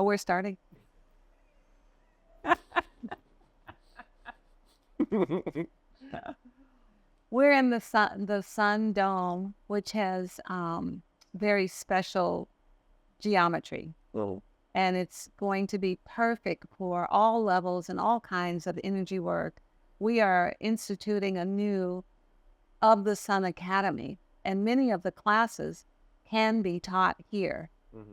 Oh, we're starting. We're in the sun dome, which has very special geometry. Oh. And it's going to be perfect for all levels and all kinds of energy work. We are instituting a new Of the Sun Academy, and many of the classes can be taught here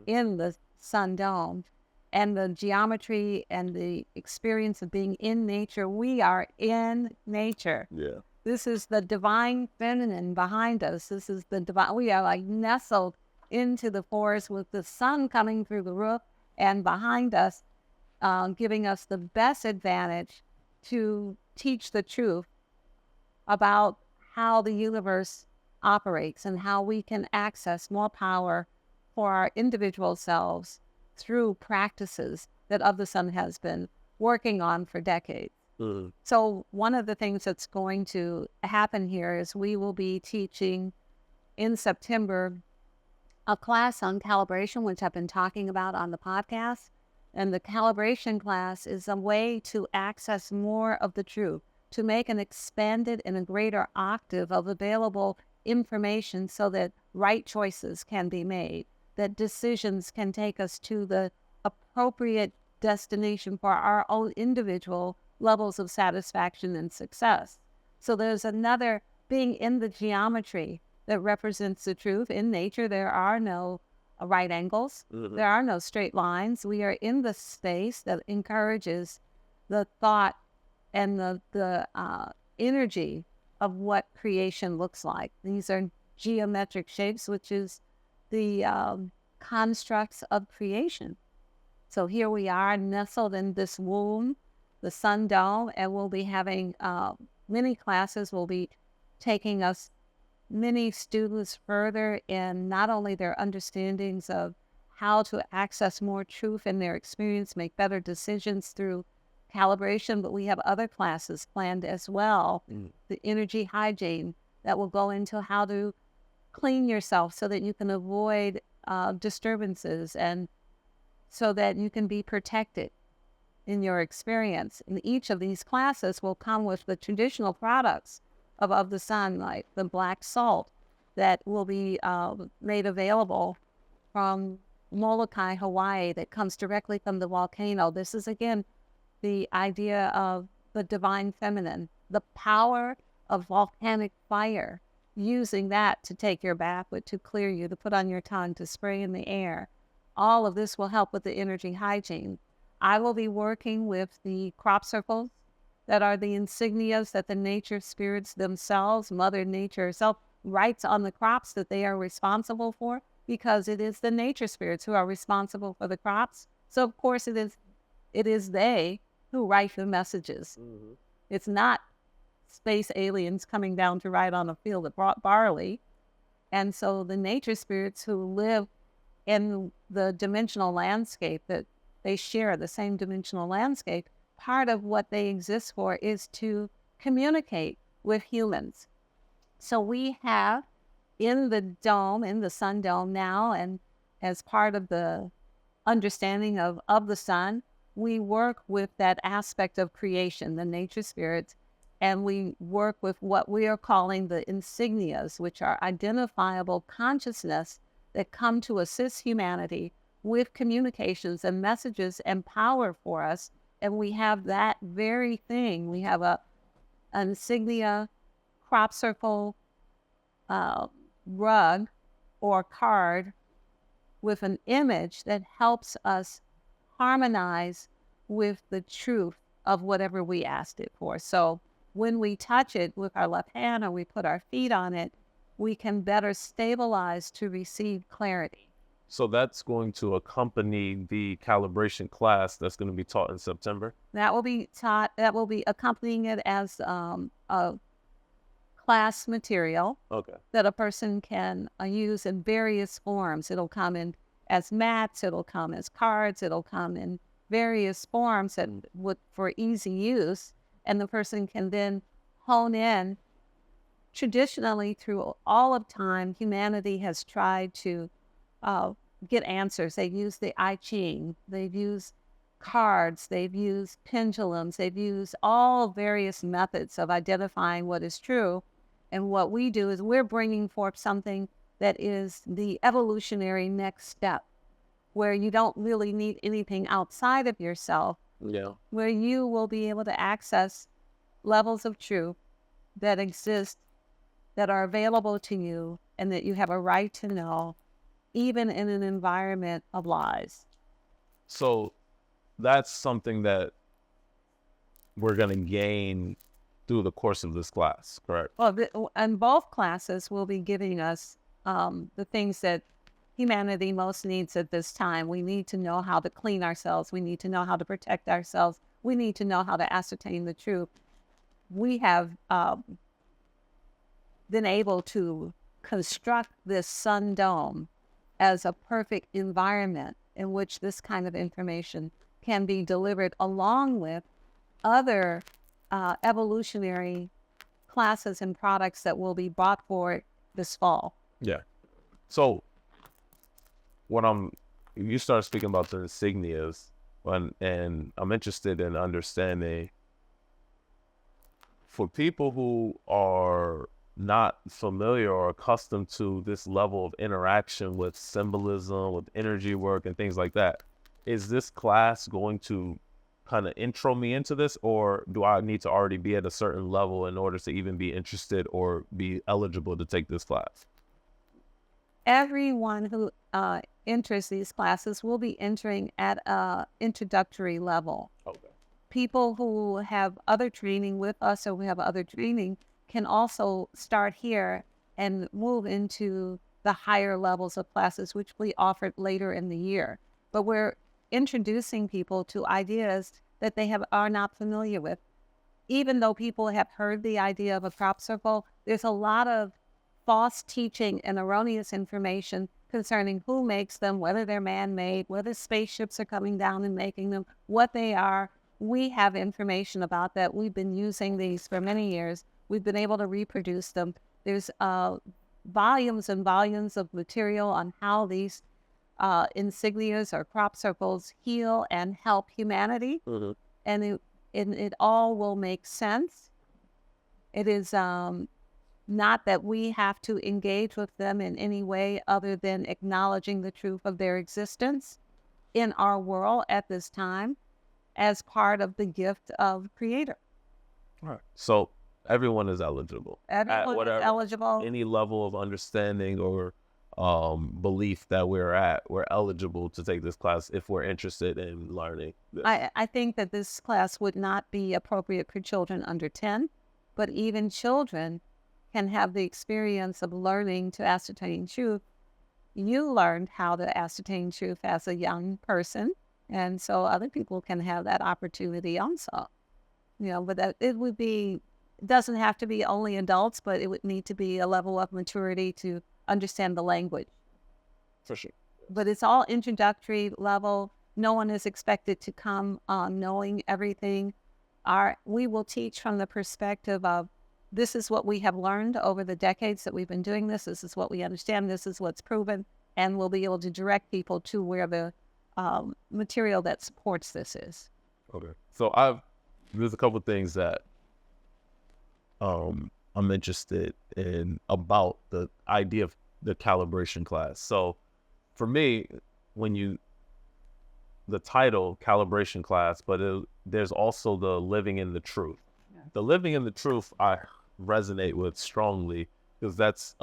in the Sun Dome. And the geometry and the experience of being in nature, we are in nature. Yeah. This is the divine feminine behind us. This is the divine, we are like nestled into the forest with the sun coming through the roof and behind us, giving us the best advantage to teach the truth about how the universe operates and how we can access more power for our individual selves through practices that Of the Sun has been working on for decades. So one of the things that's going to happen here is we will be teaching in September a class on calibration, which I've been talking about on the podcast. And the calibration class is a way to access more of the truth, to make an expanded and a greater octave of available information so that right choices can be made, that decisions can take us to the appropriate destination for our own individual levels of satisfaction and success. So there's another being in the geometry that represents the truth. In nature, there are no right angles. There are no straight lines. We are in the space that encourages the thought and the energy of what creation looks like. These are geometric shapes, which is the constructs of creation. So here we are nestled in this womb, the Sun Dome, and we'll be having many classes. We'll be taking us many students further in not only their understandings of how to access more truth in their experience, make better decisions through calibration, but we have other classes planned as well. The energy hygiene that will go into how to clean yourself so that you can avoid disturbances and so that you can be protected in your experience. And each of these classes will come with the traditional products of the sun, like the black salt that will be made available from Molokai, Hawaii, that comes directly from the volcano. This is, again, the idea of the divine feminine, the power of volcanic fire, using that to take your bath with, to clear you, to put on your tongue, to spray in the air. All of this will help with the energy hygiene. I will be working with the crop circles that are the insignias that the nature spirits themselves, Mother Nature herself, writes on the crops that they are responsible for, because it is the nature spirits who are responsible for the crops. So of course it is they who write the messages. It's not space aliens coming down to write on a field of barley. And so the nature spirits who live in the dimensional landscape, that they share the same dimensional landscape, part of what they exist for is to communicate with humans. So we have in the dome, in the Sun Dome now, and as part of the understanding of the sun, we work with that aspect of creation, the nature spirits, and we work with what we are calling the insignias, which are identifiable consciousness that come to assist humanity with communications and messages and power for us. And we have that very thing. We have an insignia crop circle rug or card with an image that helps us harmonize with the truth of whatever we asked it for. So when we touch it with our left hand or we put our feet on it, we can better stabilize to receive clarity. So that's going to accompany the calibration class that's going to be taught in September? That will be taught, that will be accompanying it as a class material that a person can use in various forms. It'll come in as mats, it'll come as cards, it'll come in various forms that for easy use, and the person can then hone in. Traditionally, through all of time, humanity has tried to get answers. They've used the I Ching, they've used cards, they've used pendulums, they've used all various methods of identifying what is true. And what we do is we're bringing forth something that is the evolutionary next step, where you don't really need anything outside of yourself, Yeah. where you will be able to access levels of truth that exist, that are available to you, and that you have a right to know, even in an environment of lies. So that's something that we're going to gain through the course of this class, correct? Well, and both classes will be giving us the things that humanity most needs at this time. We need to know how to clean ourselves. We need to know how to protect ourselves. We need to know how to ascertain the truth. We have been able to construct this sun dome as a perfect environment in which this kind of information can be delivered, along with other evolutionary classes and products that will be brought forward this fall. Yeah. So you start speaking about the insignias, and I'm interested in understanding, for people who are not familiar or accustomed to this level of interaction with symbolism, with energy work and things like that, is this class going to kind of intro me into this, or do I need to already be at a certain level in order to even be interested or be eligible to take this class? Everyone who enters these classes will be entering at an introductory level. Okay. People who have other training with us, or who have other training, can also start here and move into the higher levels of classes, which we offer later in the year. But we're introducing people to ideas that they are not familiar with. Even though people have heard the idea of a crop circle, there's a lot of false teaching and erroneous information concerning who makes them, whether they're man-made, whether spaceships are coming down and making them, what they are. We have information about that. We've been using these for many years. We've been able to reproduce them. There's volumes and volumes of material on how these insignias or crop circles heal and help humanity. Mm-hmm. And it all will make sense. It is not that we have to engage with them in any way other than acknowledging the truth of their existence in our world at this time as part of the gift of Creator. All right. So everyone is eligible. Everyone is eligible. Any level of understanding or belief that we're at, we're eligible to take this class if we're interested in learning this. I think that this class would not be appropriate for children under 10, but even children can have the experience of learning to ascertain truth. You learned how to ascertain truth as a young person, and so other people can have that opportunity also. But that it doesn't have to be only adults, but it would need to be a level of maturity to understand the language. For sure. But it's all introductory level. No one is expected to come knowing everything. We will teach from the perspective of, this is what we have learned over the decades that we've been doing this. This is what we understand. This is what's proven. And we'll be able to direct people to where the material that supports this is. Okay. So there's a couple things that I'm interested in about the idea of the calibration class. So for me, the title calibration class, but there's also the living in the truth. Yeah. The living in the truth I resonate with strongly, because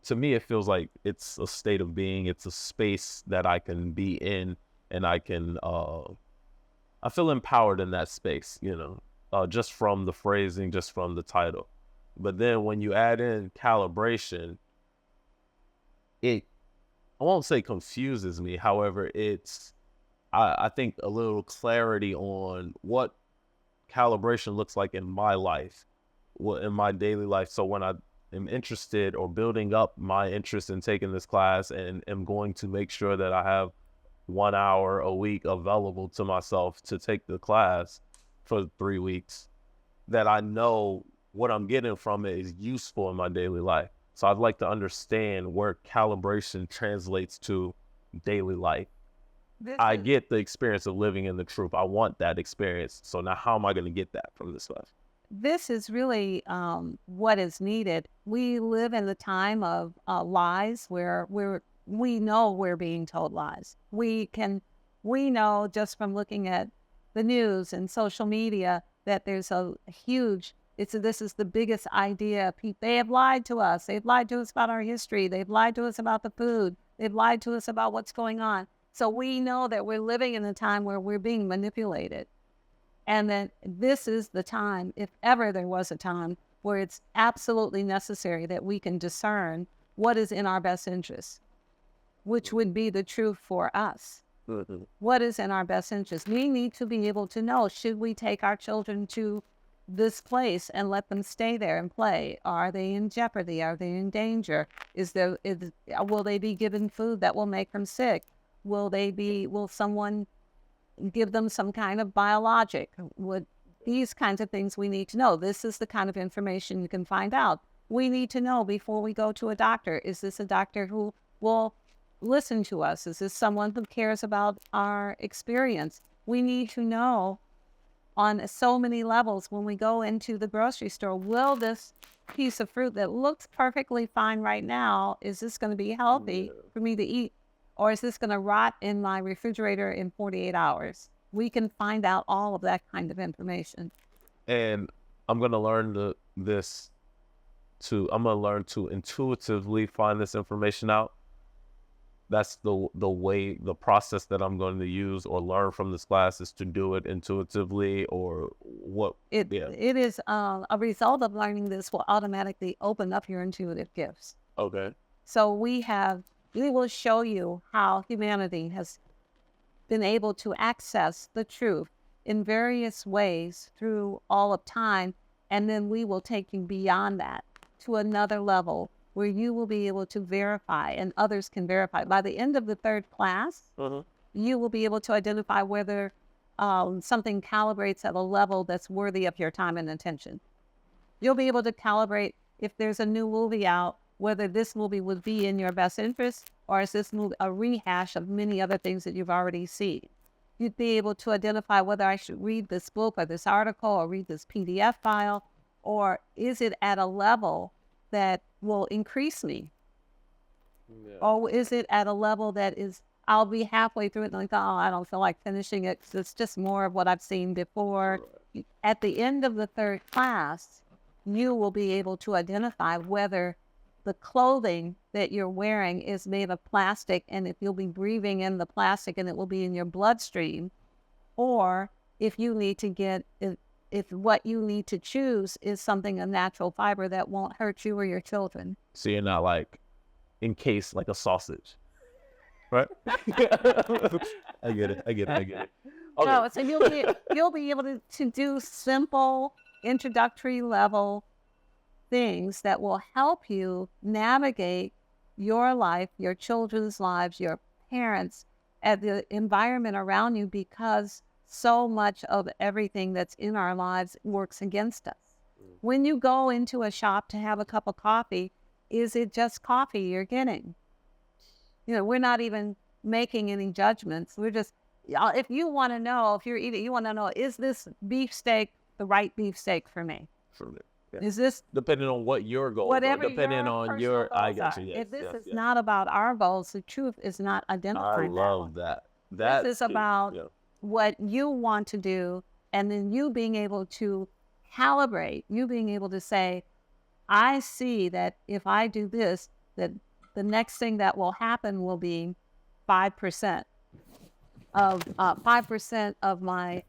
to me, it feels like it's a state of being. It's a space that I can be in, and I feel empowered in that space, just from the phrasing, just from the title. But then when you add in calibration, I won't say confuses me. However, I think a little clarity on what calibration looks like in my life, in my daily life. So when I am interested or building up my interest in taking this class, and am going to make sure that I have 1 hour a week available to myself to take the class for 3 weeks, that I know what I'm getting from it is useful in my daily life. So I'd like to understand where calibration translates to daily life. This I is- get the experience of living in the truth. I want that experience. So now how am I going to get that from this life? this is really what is needed. We live in the time of lies where we know we're being told lies. We know just from looking at the news and social media that there's a huge, this is the biggest idea. They have lied to us. They've lied to us about our history. They've lied to us about the food. They've lied to us about what's going on. So we know that we're living in a time where we're being manipulated. And that this is the time, if ever there was a time, where it's absolutely necessary that we can discern what is in our best interest, which would be the truth for us. What is in our best interest? We need to be able to know, should we take our children to this place and let them stay there and play? Are they in jeopardy? Are they in danger? Will they be given food that will make them sick? Will someone give them some kind of biologic? These kinds of things we need to know. This is the kind of information you can find out. We need to know before we go to a doctor. Is this a doctor who will listen to us? Is this someone who cares about our experience? We need to know on so many levels when we go into the grocery store, will this piece of fruit that looks perfectly fine right now, is this going to be healthy for me to eat? Or is this going to rot in my refrigerator in 48 hours? We can find out all of that kind of information. And I'm going to learn I'm going to learn to intuitively find this information out. That's the process that I'm going to use or learn from this class is to do it intuitively, or what? It is a result of learning this will automatically open up your intuitive gifts. Okay. So we will show you how humanity has been able to access the truth in various ways through all of time. And then we will take you beyond that to another level where you will be able to verify and others can verify. By the end of the third class, you will be able to identify whether something calibrates at a level that's worthy of your time and attention. You'll be able to calibrate if there's a new movie out, whether this movie would be in your best interest, or is this movie a rehash of many other things that you've already seen. You'd be able to identify whether I should read this book or this article or read this PDF file, or is it at a level that will increase me? Or is it at a level that is, I'll be halfway through it and like, oh, I don't feel like finishing it because it's just more of what I've seen before. At the end of the third class, you will be able to identify whether the clothing that you're wearing is made of plastic, and if you'll be breathing in the plastic and it will be in your bloodstream, or if you need to get, if what you need to choose is something, a natural fiber that won't hurt you or your children. So you're not like encased like a sausage, right? I get it. Okay. No, so you'll be able to do simple introductory level things that will help you navigate your life, your children's lives, your parents, and the environment around you, because so much of everything that's in our lives works against us. When you go into a shop to have a cup of coffee, is it just coffee you're getting? We're not even making any judgments. We're just, if you want to know, if you're eating, you want to know, is this beefsteak the right beefsteak for me? Sure. Yeah. Is this, depending on what your goals are, depending on your, I got you. Yes, if this is not about our goals, the truth is not identified. I love that. This is about what you want to do, and then you being able to calibrate, you being able to say, I see that if I do this, that the next thing that will happen will be 5% of my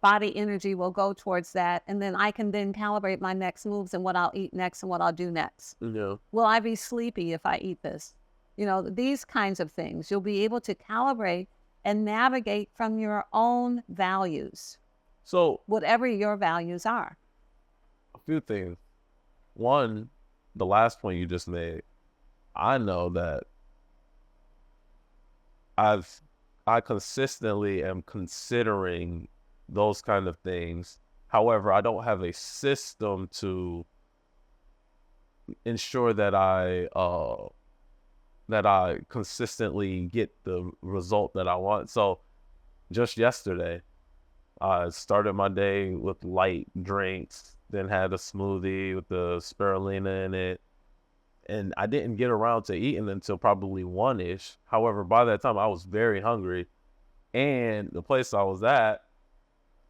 body energy will go towards that, and then I can then calibrate my next moves and what I'll eat next and what I'll do next. Will I be sleepy if I eat this? These kinds of things. You'll be able to calibrate and navigate from your own values. So whatever your values are. A few things. One, the last point you just made, I know that I consistently am considering those kind of things. However, I don't have a system to ensure that I that I consistently get the result that I want. So just yesterday, I started my day with light drinks, then had a smoothie with the spirulina in it. And I didn't get around to eating until probably 1-ish. However, by that time, I was very hungry. And the place I was at,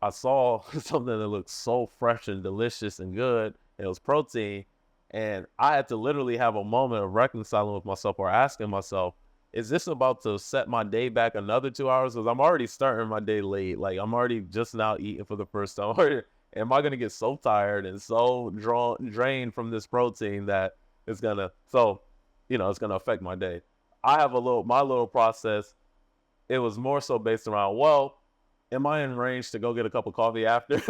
I saw something that looked so fresh and delicious and good. It was protein. And I had to literally have a moment of reconciling with myself or asking myself, is this about to set my day back another 2 hours? Because I'm already starting my day late. Like, I'm already just now eating for the first time. Am I going to get so tired and so drained from this protein that it's going to, it's going to affect my day? I have my little process. It was more so based around, well, am I in range to go get a cup of coffee after?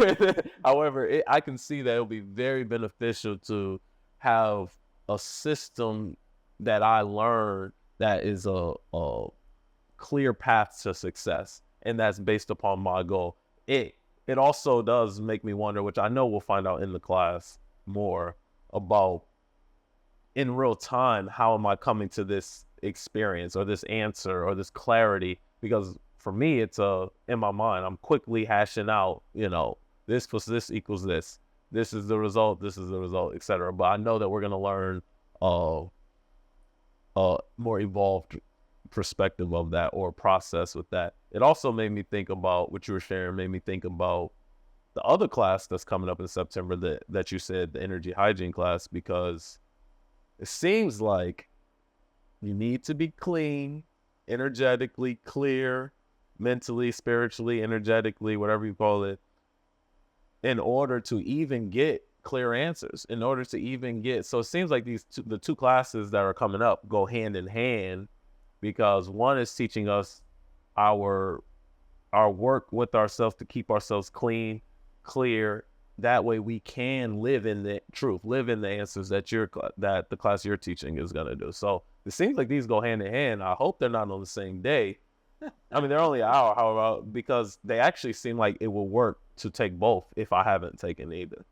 However, I can see that it'll be very beneficial to have a system that I learned that is a clear path to success, and that's based upon my goal. It also does make me wonder, which I know we'll find out in the class more about in real time, how am I coming to this experience or this answer or this clarity? Because for me, it's in my mind, I'm quickly hashing out, this plus this equals this. This is the result, etc. But I know that we're going to learn more evolved perspective of that or process with that. It also made me think about what you were sharing, made me think about the other class that's coming up in September that you said, the energy hygiene class, because it seems like you need to be clean, energetically clear, mentally, spiritually, energetically, whatever you call it, in order to even get clear answers, in order to even get, so it seems like the two classes that are coming up go hand in hand, because one is teaching us our work with ourselves to keep ourselves clean, clear. That way we can live in the truth, live in the answers that the class you're teaching is going to do. So it seems like these go hand in hand. I hope they're not on the same day. I mean, they're only an hour, however, because they actually seem like it will work to take both if I haven't taken either.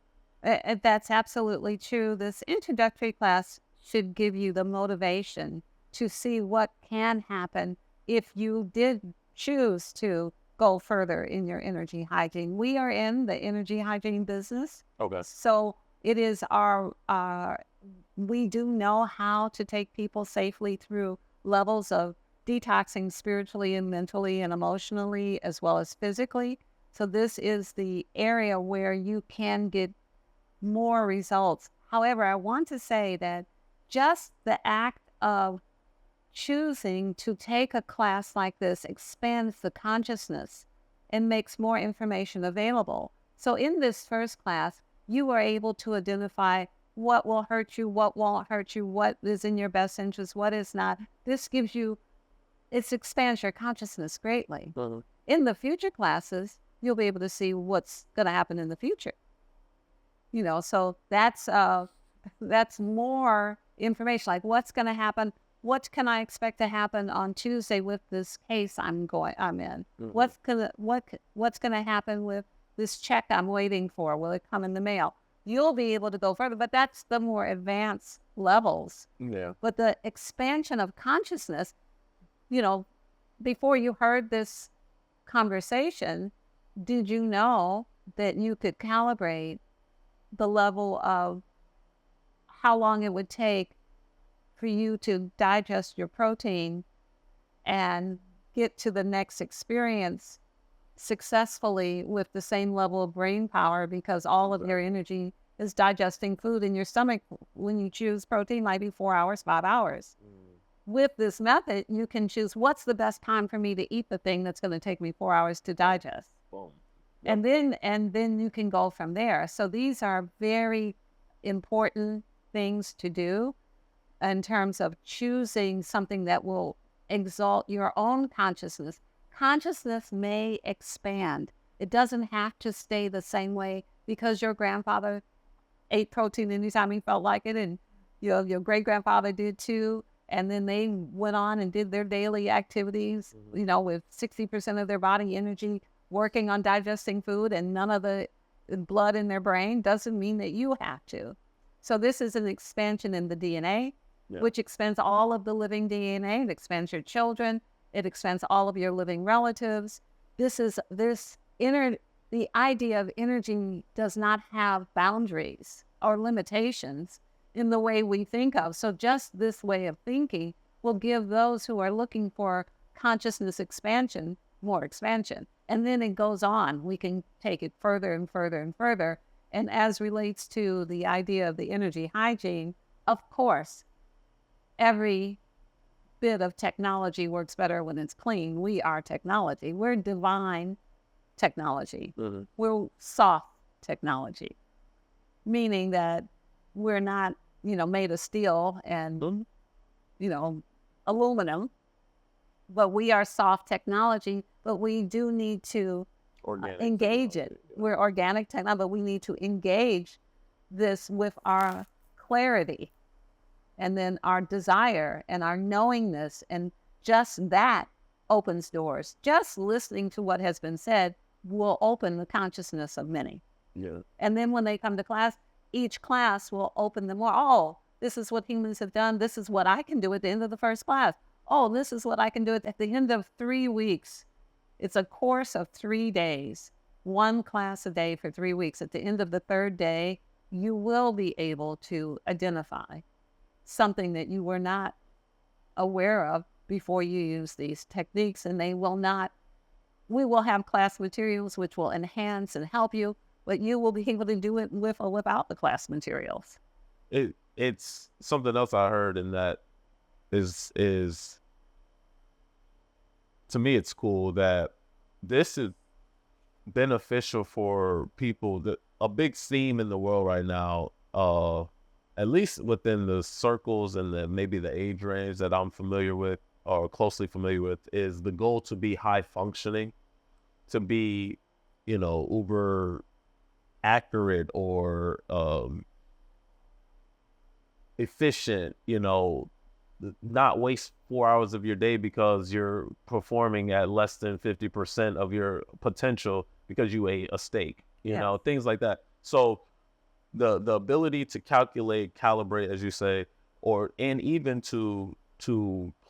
That's absolutely true. This introductory class should give you the motivation to see what can happen if you did choose to go further in your energy hygiene. We are in the energy hygiene business. Okay. So it is we do know how to take people safely through levels of detoxing spiritually and mentally and emotionally as well as physically. So this is the area where you can get more results. However, I want to say that just the act of choosing to take a class like this expands the consciousness and makes more information available. So in this first class, you are able to identify what will hurt you, what won't hurt you, what is in your best interest, what is not. This gives you, it expands your consciousness greatly. Mm-hmm. In the future classes, you'll be able to see what's going to happen in the future. So that's more information, like what's going to happen. What can I expect to happen on Tuesday with this case I'm in? Mm-hmm. What's gonna happen with this check I'm waiting for? Will it come in the mail? You'll be able to go further, but that's the more advanced levels. Yeah. But the expansion of consciousness, before you heard this conversation, did you know that you could calibrate the level of how long it would take for you to digest your protein and get to the next experience successfully with the same level of brain power, because all of your energy is digesting food in your stomach. When you choose protein, might be 4 hours, 5 hours. With this method, you can choose what's the best time for me to eat the thing that's going to take me 4 hours to digest. Boom. Yep. And then you can go from there. So these are very important things to do in terms of choosing something that will exalt your own consciousness. Consciousness may expand. It doesn't have to stay the same way because your grandfather ate protein anytime he felt like it, and your great-grandfather did too, and then they went on and did their daily activities, with 60% of their body energy working on digesting food and none of the blood in their brain. Doesn't mean that you have to. So this is an expansion in the DNA. Yeah. which expands all of the living DNA. It expands your children. It expands all of your living relatives. The idea of energy does not have boundaries or limitations in the way we think of. So just this way of thinking will give those who are looking for consciousness expansion more expansion. And then it goes on. We can take it further and further and further. And as relates to the idea of the energy hygiene, of course, every bit of technology works better when it's clean. We are technology. We're divine technology. Mhm. We're soft technology, meaning that we're not, made of steel and, Mhm. aluminum, but we are soft technology, but we do need to Organic engage it. technology, yeah. We're organic technology, but we need to engage this with our clarity and then our desire and our knowingness. And just that opens doors. Just listening to what has been said will open the consciousness of many. Yeah. And then when they come to class, each class will open them more. Oh, this is what humans have done. This is what I can do at the end of the first class. Oh, this is what I can do at the end of 3 weeks. It's a course of 3 days, one class a day for 3 weeks. At the end of the third day, you will be able to identify something that you were not aware of before you use these techniques, and we will have class materials which will enhance and help you, but you will be able to do it with or without the class materials. It's something else I heard, and that is to me, it's cool that this is beneficial for people. That a big theme in the world right now, at least within the circles and maybe the age range that I'm familiar with or closely familiar with, is the goal to be high functioning, to be, uber accurate or efficient, not waste 4 hours of your day because you're performing at less than 50% of your potential because you ate a steak, Yeah. things like that. So the ability to calculate, calibrate, as you say, and even to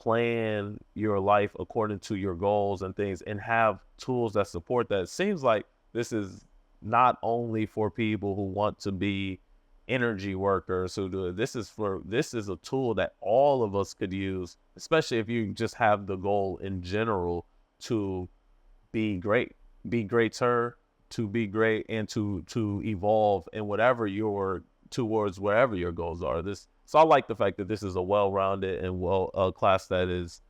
plan your life according to your goals and things, and have tools that support that. It seems like this is not only for people who want to be energy workers who do it. This is a tool that all of us could use, especially if you just have the goal in general to be great, be greater, to be great, and to evolve in whatever towards wherever your goals are. So I like the fact that this is a well-rounded and a class that is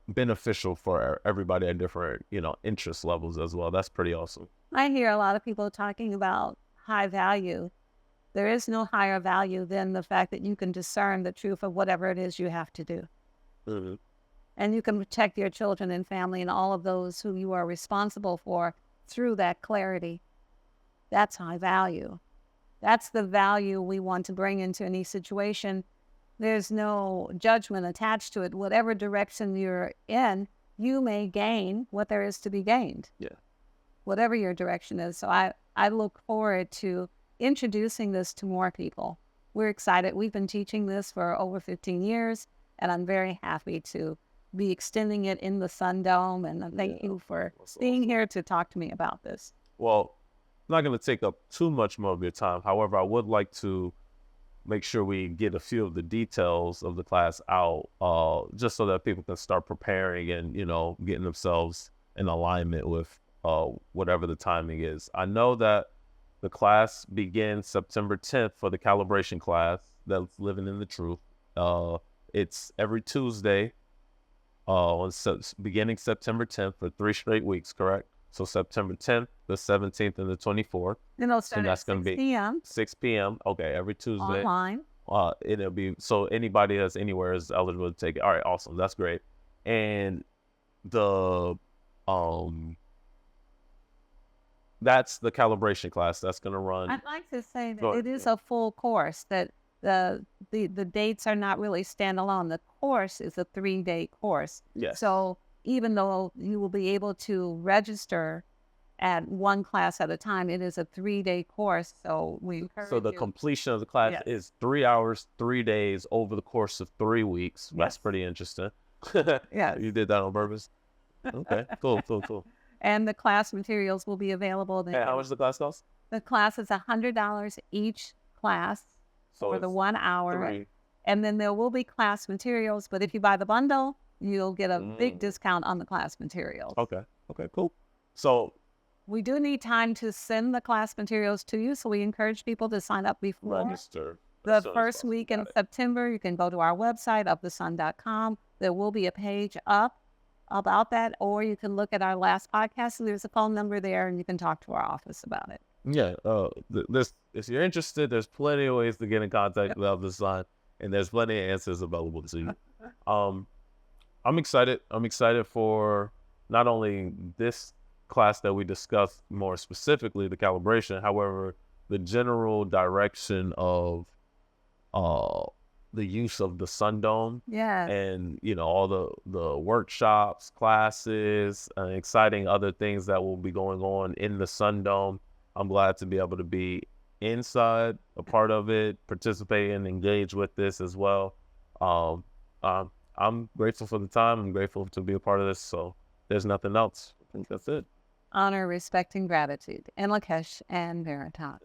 beneficial for everybody at different, interest levels as well. That's pretty awesome. I hear a lot of people talking about high value. There is no higher value than the fact that you can discern the truth of whatever it is you have to do. Mm-hmm. And you can protect your children and family and all of those who you are responsible for through that clarity. That's high value. That's the value we want to bring into any situation. There's no judgment attached to it. Whatever direction you're in, you may gain what there is to be gained. Yeah. Whatever your direction is. So I look forward to introducing this to more people. We're excited. We've been teaching this for over 15 years, and I'm very happy to be extending it in the Sun Dome. And thank you for being here to talk to me about this. Well, I'm not going to take up too much more of your time. However, I would like to make sure we get a few of the details of the class out, just so that people can start preparing and, getting themselves in alignment with whatever the timing is. I know that the class begins September 10th for the calibration class that's living in the truth. It's every Tuesday beginning September 10th for 3 straight weeks, correct? So September 10th, the 17th, and the 24th. It'll start And at that's going to 6 be p.m. 6 p.m. Okay, every Tuesday. online. It'll be, so anybody that's anywhere is eligible to take it. All right, awesome. That's great. And that's the calibration class that's going to run. I'd like to say Go that ahead, it is yeah. a full course, that the dates are not really standalone. The course is a 3-day course. Yes. So even though you will be able to register at one class at a time. It is a 3-day course, so we encourage So the you. completion of the class Yes. is 3 hours, 3 days over the course of 3 weeks. That's Yes. pretty interesting. Yes. You did that on purpose. Okay, cool. And the class materials will be available. And how much does the class cost? The class is $100 each class So for the it's 1 hour. 3. And then there will be class materials, but if you buy the bundle, you'll get a big discount on the class materials. Okay, cool. So We do need time to send the class materials to you, so we encourage people to sign up before register the as soon as first possible. week Got in it. September. You can go to our website, ofthesun.com. There will be a page up about that, or you can look at our last podcast. There's a phone number there, and you can talk to our office about it. Yeah, if you're interested, there's plenty of ways to get in contact with the Sun, and there's plenty of answers available to you. I'm excited. I'm excited for not only this class that we discussed more specifically, the calibration, however, the general direction of the use of the Sun Dome Yeah. and all the workshops, classes, exciting other things that will be going on in the Sun Dome. I'm glad to be able to be inside, a part of it, participate and engage with this as well. I'm grateful for the time. I'm grateful to be a part of this. So there's nothing else. I think that's it. Honor, respect, and gratitude. And Lakesh and Veritas.